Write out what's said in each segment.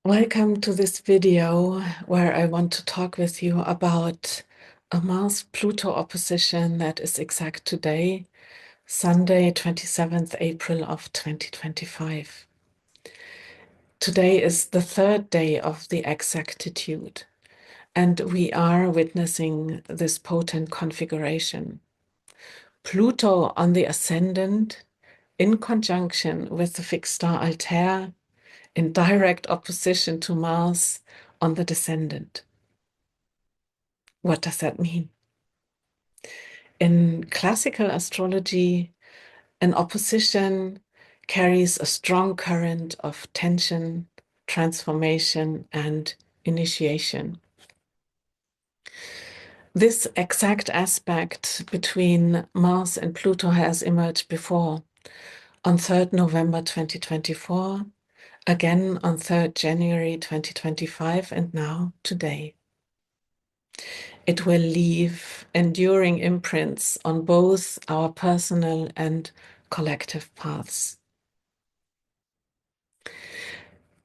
Welcome to this video where I want to talk with you about a Mars-Pluto opposition that is exact today, Sunday, 27th April of 2025. Today is the third day of the exactitude, and we are witnessing this potent configuration. Pluto on the Ascendant in conjunction with the fixed star Altair in direct opposition to Mars on the Descendant. What does that mean? In classical astrology, an opposition carries a strong current of tension, transformation, and initiation. This exact aspect between Mars and Pluto has emerged before, on 3rd November 2024, again on 3rd January 2025, and now today. It will leave enduring imprints on both our personal and collective paths.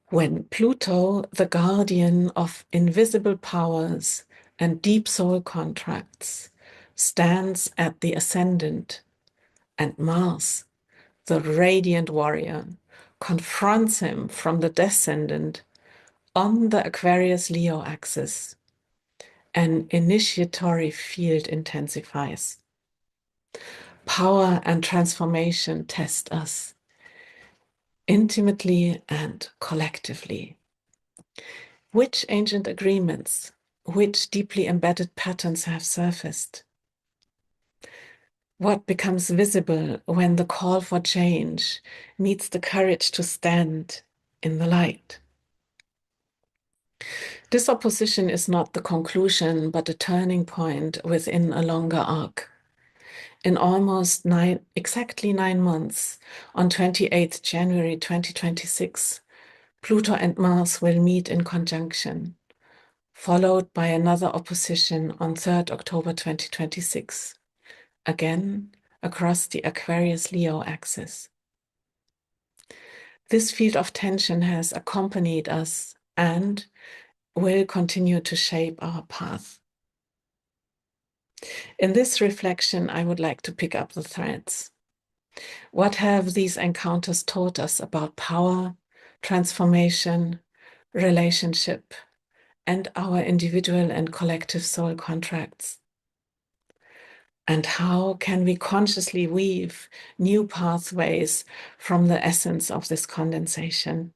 When Pluto, the guardian of invisible powers and deep soul contracts, stands at the Ascendant, and Mars, the radiant warrior, confronts him from the Descendant on the Aquarius-Leo axis, an initiatory field intensifies. Power and transformation test us, intimately and collectively. Which ancient agreements, which deeply embedded patterns have surfaced? What becomes visible when the call for change meets the courage to stand in the light? This opposition is not the conclusion, but a turning point within a longer arc. In almost exactly 9 months, on 28th January 2026, Pluto and Mars will meet in conjunction, followed by another opposition on 3rd October 2026, again across the Aquarius-Leo axis. This field of tension has accompanied us and will continue to shape our path. In this reflection, I would like to pick up the threads. What have these encounters taught us about power, transformation, relationship, and our individual and collective soul contracts? And how can we consciously weave new pathways from the essence of this condensation?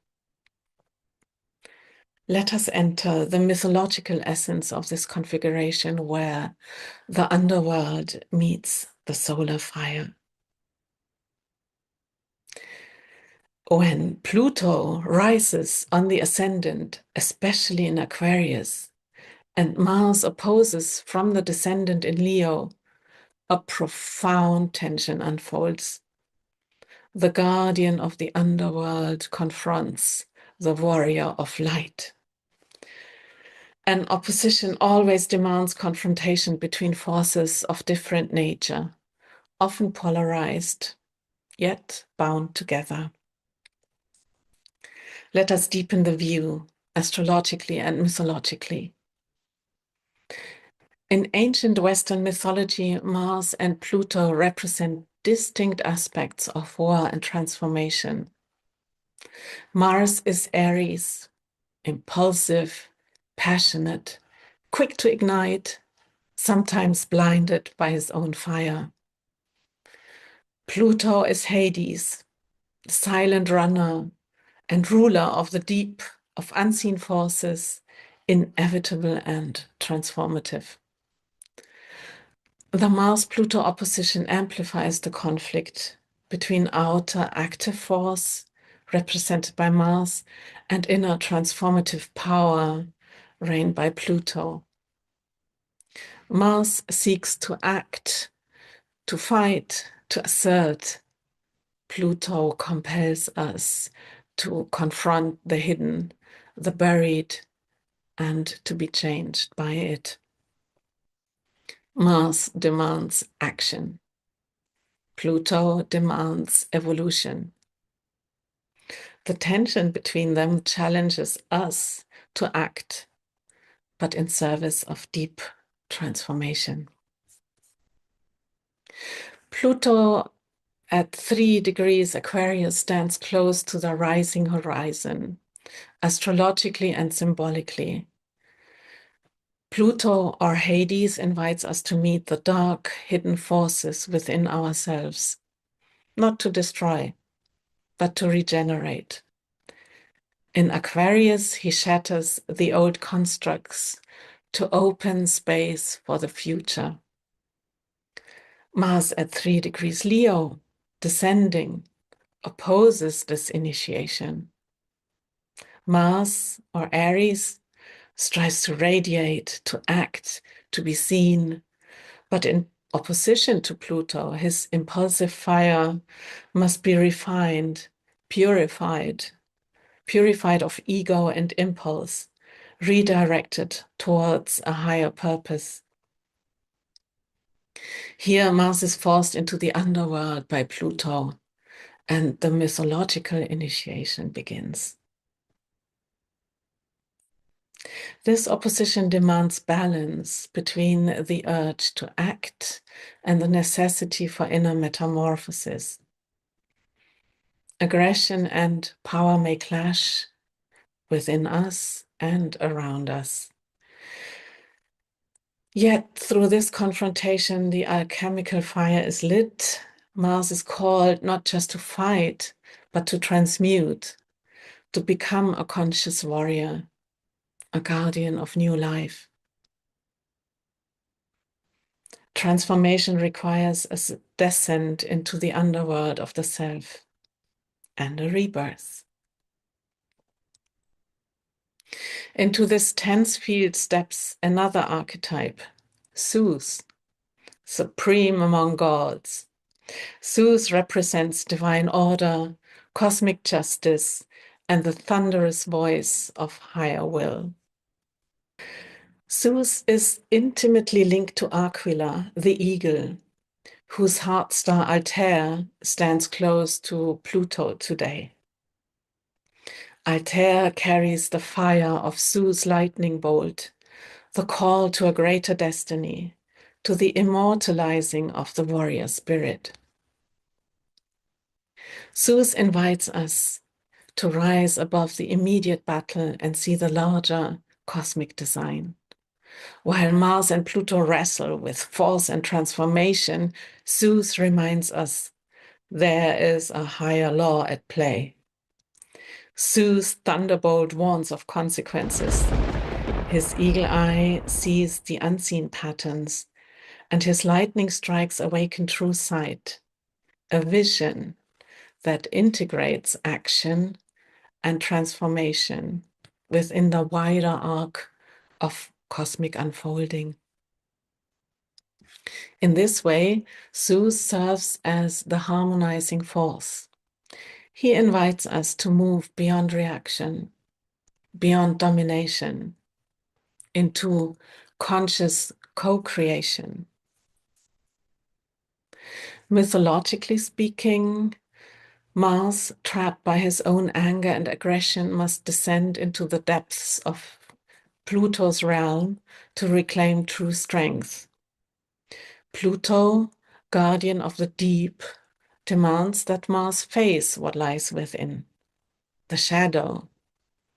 Let us enter the mythological essence of this configuration where the underworld meets the solar fire. When Pluto rises on the Ascendant, especially in Aquarius, and Mars opposes from the Descendant in Leo, a profound tension unfolds. The guardian of the underworld confronts the warrior of light. An opposition always demands confrontation between forces of different nature, often polarized, yet bound together. Let us deepen the view, astrologically and mythologically. In ancient Western mythology, Mars and Pluto represent distinct aspects of war and transformation. Mars is Aries, impulsive, passionate, quick to ignite, sometimes blinded by his own fire. Pluto is Hades, silent runner and ruler of the deep, of unseen forces, inevitable and transformative. The Mars-Pluto opposition amplifies the conflict between outer active force, represented by Mars, and inner transformative power, reigned by Pluto. Mars seeks to act, to fight, to assert. Pluto compels us to confront the hidden, the buried, and to be changed by it. Mars demands action. Pluto demands evolution. The tension between them challenges us to act, but in service of deep transformation. Pluto at 3 degrees Aquarius stands close to the rising horizon, astrologically and symbolically. Pluto, or Hades, invites us to meet the dark, hidden forces within ourselves, not to destroy, but to regenerate. In Aquarius, he shatters the old constructs to open space for the future. Mars at 3 degrees Leo, descending, opposes this initiation. Mars, or Aries, strives to radiate, to act, to be seen, but in opposition to Pluto, his impulsive fire must be refined, purified of ego and impulse, redirected towards a higher purpose. Here, Mars is forced into the underworld by Pluto, and the mythological initiation begins. This opposition demands balance between the urge to act and the necessity for inner metamorphosis. Aggression and power may clash within us and around us. Yet, through this confrontation, the alchemical fire is lit. Mars is called not just to fight, but to transmute, to become a conscious warrior, a guardian of new life. Transformation requires a descent into the underworld of the self and a rebirth. Into this tense field steps another archetype, Zeus, supreme among gods. Zeus represents divine order, cosmic justice, and the thunderous voice of higher will. Zeus is intimately linked to Aquila, the eagle, whose heart star Altair stands close to Pluto today. Altair carries the fire of Zeus' lightning bolt, the call to a greater destiny, to the immortalizing of the warrior spirit. Zeus invites us to rise above the immediate battle and see the larger cosmic design. While Mars and Pluto wrestle with force and transformation, Zeus reminds us there is a higher law at play. Zeus' thunderbolt warns of consequences. His eagle eye sees the unseen patterns, and his lightning strikes awaken true sight, a vision that integrates action and transformation within the wider arc of cosmic unfolding. In this way, Zeus serves as the harmonizing force. He invites us to move beyond reaction, beyond domination, into conscious co-creation. Mythologically speaking, Mars, trapped by his own anger and aggression, must descend into the depths of Pluto's realm to reclaim true strength. Pluto, guardian of the deep, demands that Mars face what lies within, the shadow,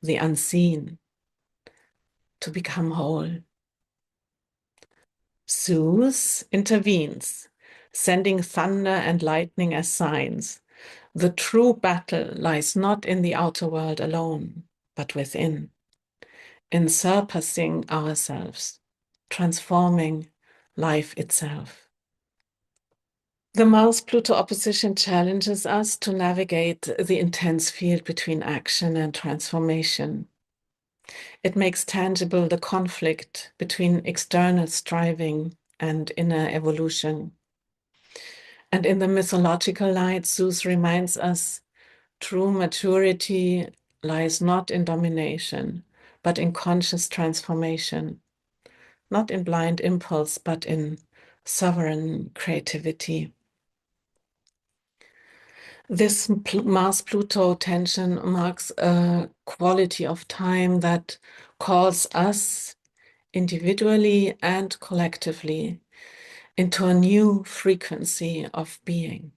the unseen, to become whole. Zeus intervenes, sending thunder and lightning as signs. The true battle lies not in the outer world alone, but within, in surpassing ourselves, transforming life itself. The Mars-Pluto opposition challenges us to navigate the intense field between action and transformation. It makes tangible the conflict between external striving and inner evolution. And in the mythological light, Zeus reminds us true maturity lies not in domination, but in conscious transformation, not in blind impulse, but in sovereign creativity. This Mars-Pluto tension marks a quality of time that calls us individually and collectively into a new frequency of being.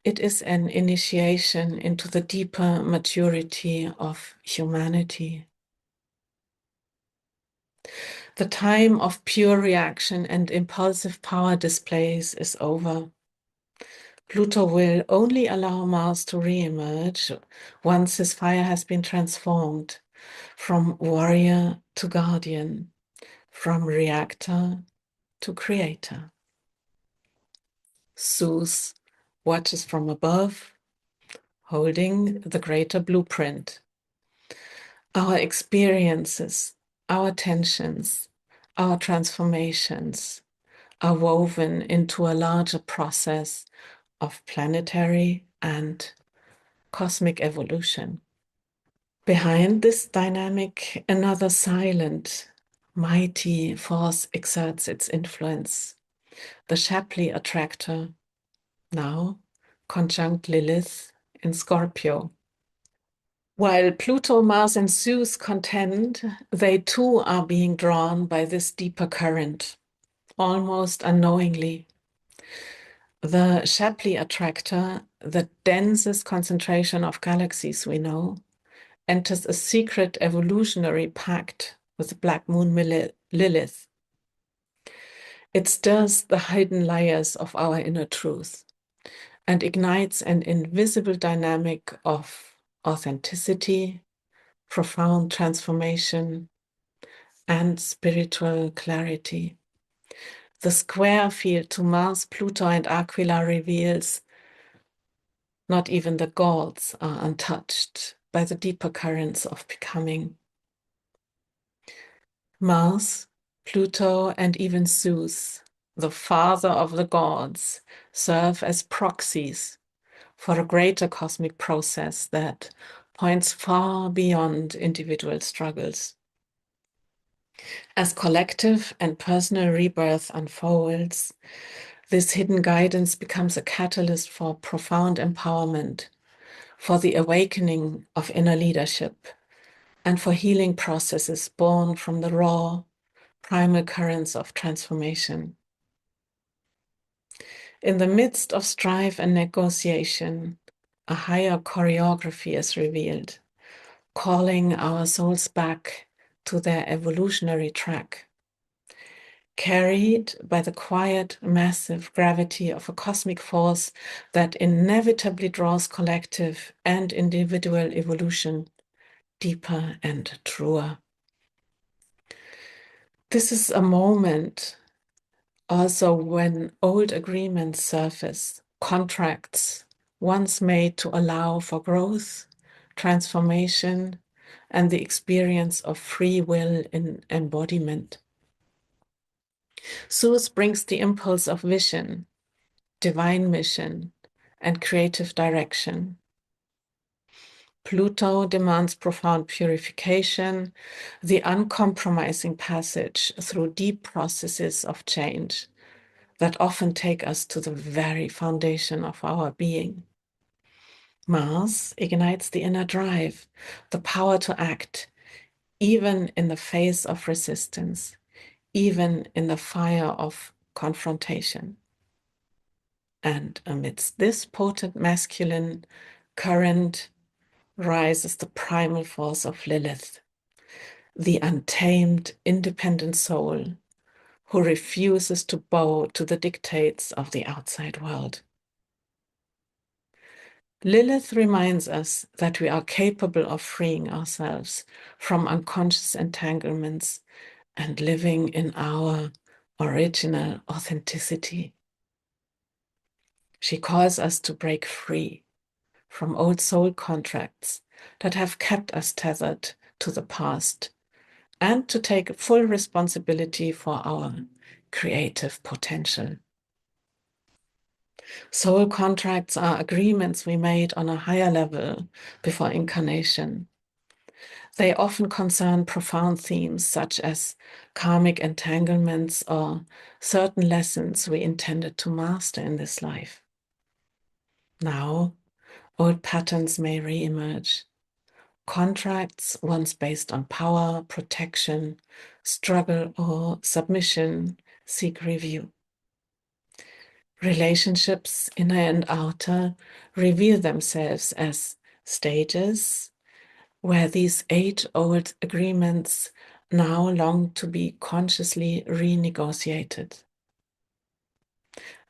It is an initiation into the deeper maturity of humanity. The time of pure reaction and impulsive power displays is over. Pluto will only allow Mars to re-emerge once his fire has been transformed from warrior to guardian, from reactor to creator. Zeus watches from above, holding the greater blueprint. Our experiences, our tensions, our transformations are woven into a larger process of planetary and cosmic evolution. Behind this dynamic, another silent, mighty force exerts its influence. The Shapley Attractor, now conjunct Lilith in Scorpio. While Pluto, Mars, and Zeus contend, they too are being drawn by this deeper current, almost unknowingly. The Shapley Attractor, the densest concentration of galaxies we know, enters a secret evolutionary pact with the black moon Lilith. It stirs the hidden layers of our inner truth and ignites an invisible dynamic of authenticity, profound transformation, and spiritual clarity. The square field to Mars, Pluto, and Aquila reveals not even the gods are untouched by the deeper currents of becoming. Mars, Pluto, and even Zeus, the father of the gods, serve as proxies for a greater cosmic process that points far beyond individual struggles. As collective and personal rebirth unfolds, this hidden guidance becomes a catalyst for profound empowerment, for the awakening of inner leadership, and for healing processes born from the raw, primal currents of transformation. In the midst of strife and negotiation, a higher choreography is revealed, calling our souls back to their evolutionary track. Carried by the quiet, massive gravity of a cosmic force that inevitably draws collective and individual evolution deeper and truer. This is a moment also when old agreements surface, contracts once made to allow for growth, transformation, and the experience of free will in embodiment. Zeus brings the impulse of vision, divine mission, and creative direction. Pluto demands profound purification, the uncompromising passage through deep processes of change that often take us to the very foundation of our being. Mars ignites the inner drive, the power to act, even in the face of resistance, even in the fire of confrontation. And amidst this potent masculine current rises the primal force of Lilith, the untamed, independent soul who refuses to bow to the dictates of the outside world. Lilith reminds us that we are capable of freeing ourselves from unconscious entanglements and living in our original authenticity. She calls us to break free from old soul contracts that have kept us tethered to the past and to take full responsibility for our creative potential. Soul contracts are agreements we made on a higher level before incarnation. They often concern profound themes such as karmic entanglements or certain lessons we intended to master in this life. Now, old patterns may re-emerge. Contracts once based on power, protection, struggle, or submission seek review. Relationships, inner and outer, reveal themselves as stages where these age-old agreements now long to be consciously renegotiated.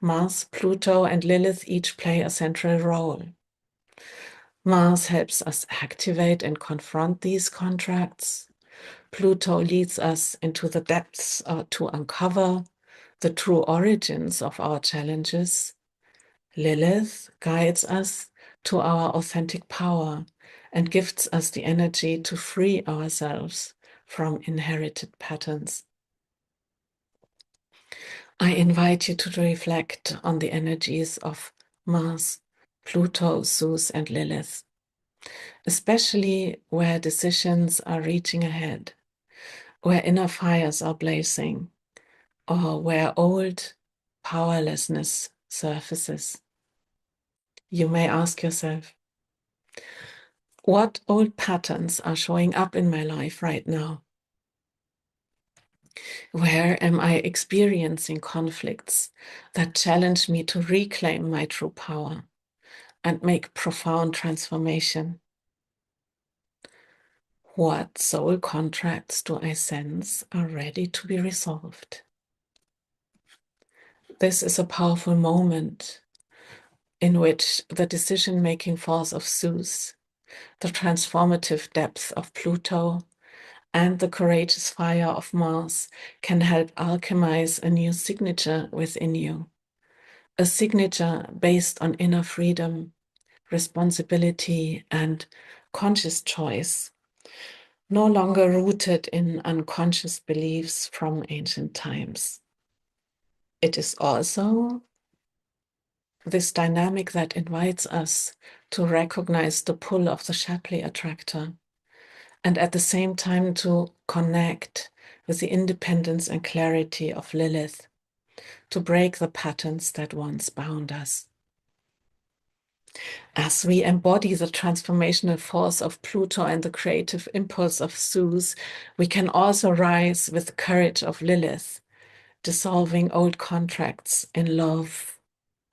Mars, Pluto, and Lilith each play a central role. Mars helps us activate and confront these contracts. Pluto leads us into the depths to uncover the true origins of our challenges. Lilith guides us to our authentic power and gifts us the energy to free ourselves from inherited patterns. I invite you to reflect on the energies of Mars, Pluto, Zeus, and Lilith, especially where decisions are reaching ahead, where inner fires are blazing, or where old powerlessness surfaces. You may ask yourself, what old patterns are showing up in my life right now? Where am I experiencing conflicts that challenge me to reclaim my true power and make profound transformation? What soul contracts do I sense are ready to be resolved? This is a powerful moment in which the decision-making force of Zeus, the transformative depth of Pluto, and the courageous fire of Mars can help alchemize a new signature within you. A signature based on inner freedom, responsibility, and conscious choice, no longer rooted in unconscious beliefs from ancient times. It is also this dynamic that invites us to recognize the pull of the Shapley Attractor and at the same time to connect with the independence and clarity of Lilith, to break the patterns that once bound us. As we embody the transformational force of Pluto and the creative impulse of Zeus, we can also rise with the courage of Lilith, dissolving old contracts in love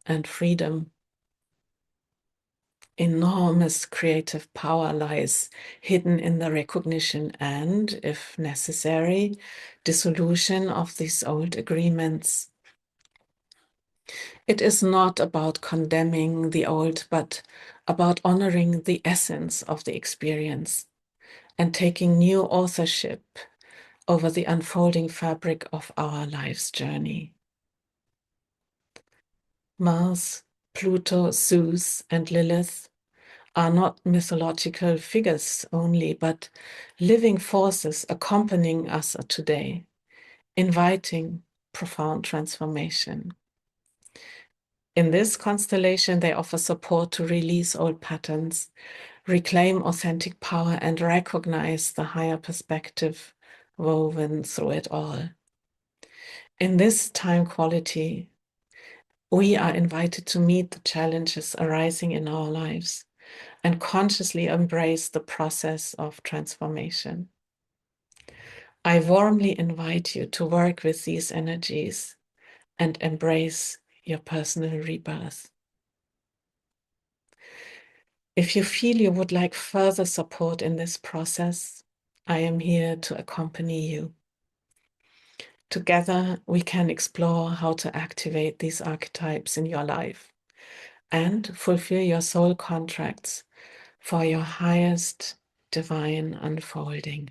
and freedom. Enormous creative power lies hidden in the recognition and, if necessary, dissolution of these old agreements. It is not about condemning the old, but about honoring the essence of the experience and taking new authorship over the unfolding fabric of our life's journey. Mars, Pluto, Zeus, and Lilith are not mythological figures only, but living forces accompanying us today, inviting profound transformation. In this constellation, they offer support to release old patterns, reclaim authentic power, and recognize the higher perspective woven through it all. In this time quality, we are invited to meet the challenges arising in our lives and consciously embrace the process of transformation. I warmly invite you to work with these energies and embrace your personal rebirth. If you feel you would like further support in this process, I am here to accompany you. Together, we can explore how to activate these archetypes in your life and fulfill your soul contracts for your highest divine unfolding.